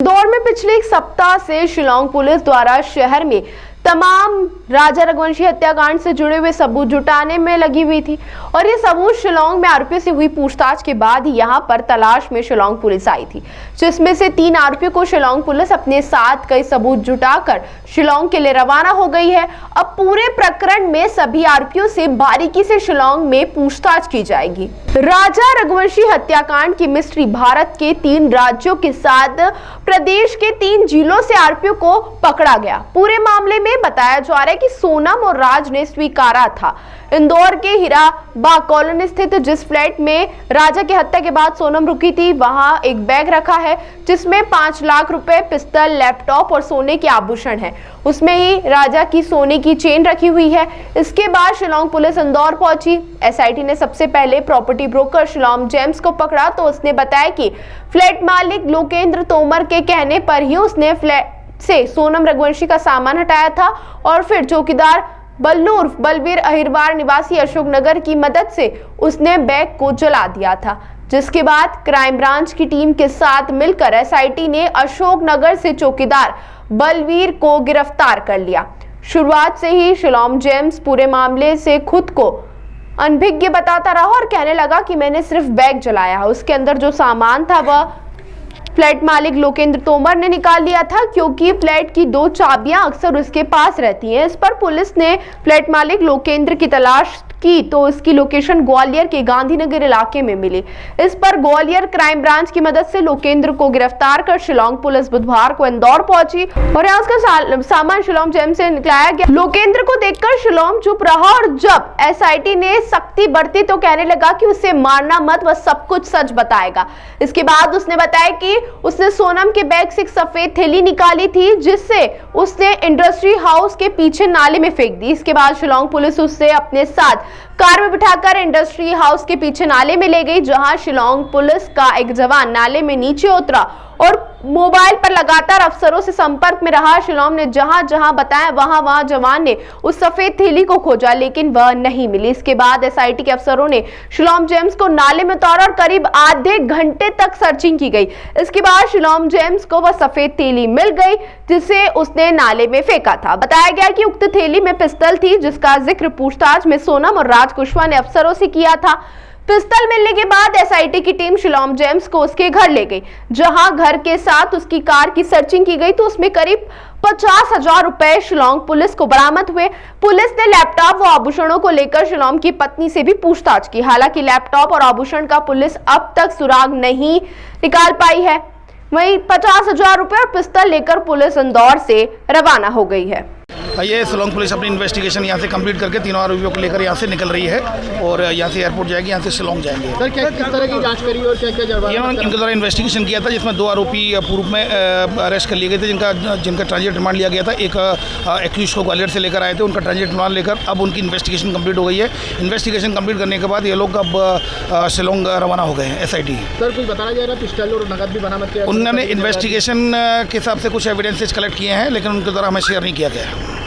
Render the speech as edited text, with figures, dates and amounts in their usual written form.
इंदौर में पिछले एक सप्ताह से शिलांग पुलिस द्वारा शहर में तमाम राजा रघुवंशी हत्याकांड से जुड़े हुए सबूत जुटाने में लगी हुई थी और ये सबूत शिलांग में आरोपियों से हुई पूछताछ के बाद ही यहां पर तलाश में शिलांग पुलिस आई थी, जिसमें से 3 आरोपियों को शिलांग पुलिस अपने साथ कई सबूत जुटाकर शिलांग के लिए रवाना हो गई है। अब पूरे प्रकरण में सभी आरोपियों से बारीकी से शिलांग में पूछताछ की जाएगी। राजा रघुवंशी हत्याकांड की मिस्ट्री भारत के 3 राज्यों के साथ प्रदेश के 3 जिलों से आरोपियों को पकड़ा गया। पूरे मामले में बताया जा रहा है कि सोनम और राज ने स्वीकारा था। इंदौर के हीराबाग कॉलोनी स्थित जिस फ्लैट में राजा की हत्या के बाद सोनम रुकी थी, वहां एक बैग रखा है जिसमें 5 लाख रुपए, पिस्तौल, लैपटॉप और सोने के आभूषण है। उसमें ही राजा की सोने की चेन रखी हुई है। इसके बाद शिलांग पुलिस इंदौर पहुंची। एसआईटी ने सबसे पहले प्रॉपर्टी ब्रोकर शिलांग जेम्स को पकड़ा तो उसने बताया कि फ्लैट मालिक लोकेंद्र तोमर के कहने पर ही उसने फ्लैट से सोनम रघुवंशी का सामान हटाया था और फिर चौकीदार बल्लू उर्फ बलवीर अहिरवार निवासी अशोकनगर की मदद से उसने बैग को जला दिया था, जिसके बाद क्राइम ब्रांच की टीम के साथ मिलकर एसआईटी ने अशोकनगर से चौकीदार बलवीर को गिरफ्तार कर लिया। शुरुआत से ही शिलांग जेम्स पूरे मामले से खुद को अनभिज्ञ बताता रहा और कहने लगा कि मैंने सिर्फ बैग जलाया, उसके अंदर जो सामान था वह फ्लैट मालिक लोकेंद्र तोमर ने निकाल लिया था, क्योंकि फ्लैट की 2 चाबियां अक्सर उसके पास रहती हैं। इस पर पुलिस ने फ्लैट मालिक लोकेंद्र की तलाश की तो इसकी लोकेशन ग्वालियर के गांधीनगर इलाके में मिली। इस पर ग्वालियर क्राइम ब्रांच की मदद से लोकेंद्र को गिरफ्तार कर शिलांग पुलिस बुधवार को इंदौर पहुंची और यहाँ उसका सामान शिलांग जेम्स से निकलाया गया। लोकेंद्र को देखकर शिलांग चुप रहा और जब एसआईटी ने सख्ती बरती तो कहने लगा कि उसे मारना मत, वह सब कुछ सच बताएगा। इसके बाद उसने बताया कि उसने सोनम के बैग से एक सफेद थैली निकाली थी जिससे उसने इंडस्ट्री हाउस के पीछे नाले में फेंक दी। इसके बाद शिलांग पुलिस उससे अपने साथ कार में बिठाकर इंडस्ट्री हाउस के पीछे नाले में ले गई, जहां शिलांग पुलिस का एक जवान नाले में नीचे उतरा और मोबाइल पर लगातार अफसरों से संपर्क में रहा। शिलांग ने जहां जहां बताया वहां जवान ने उस सफेद थैली को खोजा, लेकिन वह नहीं मिली। इसके बाद एसआईटी के अफसरों ने शिलांग जेम्स को नाले में उतारा और करीब आधे घंटे तक सर्चिंग की गई। इसके बाद शिलांग जेम्स को वह सफेद थैली मिल गई जिसे उसने नाले में फेंका था। बताया गया कि उक्त थैली में पिस्तौल थी, जिसका जिक्र पूछताछ में सोनम और राज कुशवाहा ने अफसरों से किया था। पिस्तौल मिलने के बाद एसआईटी की टीम शिलांग जेम्स को उसके घर ले गई, जहां घर के साथ उसकी कार की सर्चिंग की गई तो उसमें करीब 50,000 रुपए शिलांग पुलिस को बरामद हुए। पुलिस ने लैपटॉप व आभूषणों को लेकर शिलांग की पत्नी से भी पूछताछ की। हालांकि लैपटॉप और आभूषण का पुलिस अब तक सुराग नहीं निकाल पाई है। वहीं 50,000 रुपए और पिस्तौल लेकर पुलिस इंदौर से रवाना हो गई है। ये शिलांग पुलिस अपनी इन्वेस्टिगेशन यहाँ से कंप्लीट करके 3 आरोपियों को लेकर यहाँ से निकल रही है और यहाँ से एयरपोर्ट जाएगी, यहाँ से शिलांग जाएंगे। सर क्या किस तरह की जांच करी और क्या इनके द्वारा इन्वेस्टिगेशन किया था, जिसमें 2 आरोपी पूर्व में अरेस्ट कर लिए गए थे, जिनका ट्रांजिट रिमांड लिया गया था। एक एक्यूज को ग्वालियर से लेकर आए थे, उनका ट्रांजिट रिमांड लेकर अब उनकी इन्वेस्टिगेशन कंप्लीट हो गई है। इन्वेस्टिगेशन कंप्लीट करने के बाद ये लोग अब शिलांग रवाना हो गए हैं एसआईटी। सर कुछ बताया जा रहा है पिस्टल और नकद भी बरामद किया? उन्होंने इन्वेस्टिगेशन के हिसाब से कुछ एविडेंसेज कलेक्ट किए हैं, लेकिन उनके द्वारा हमें शेयर नहीं किया गया है।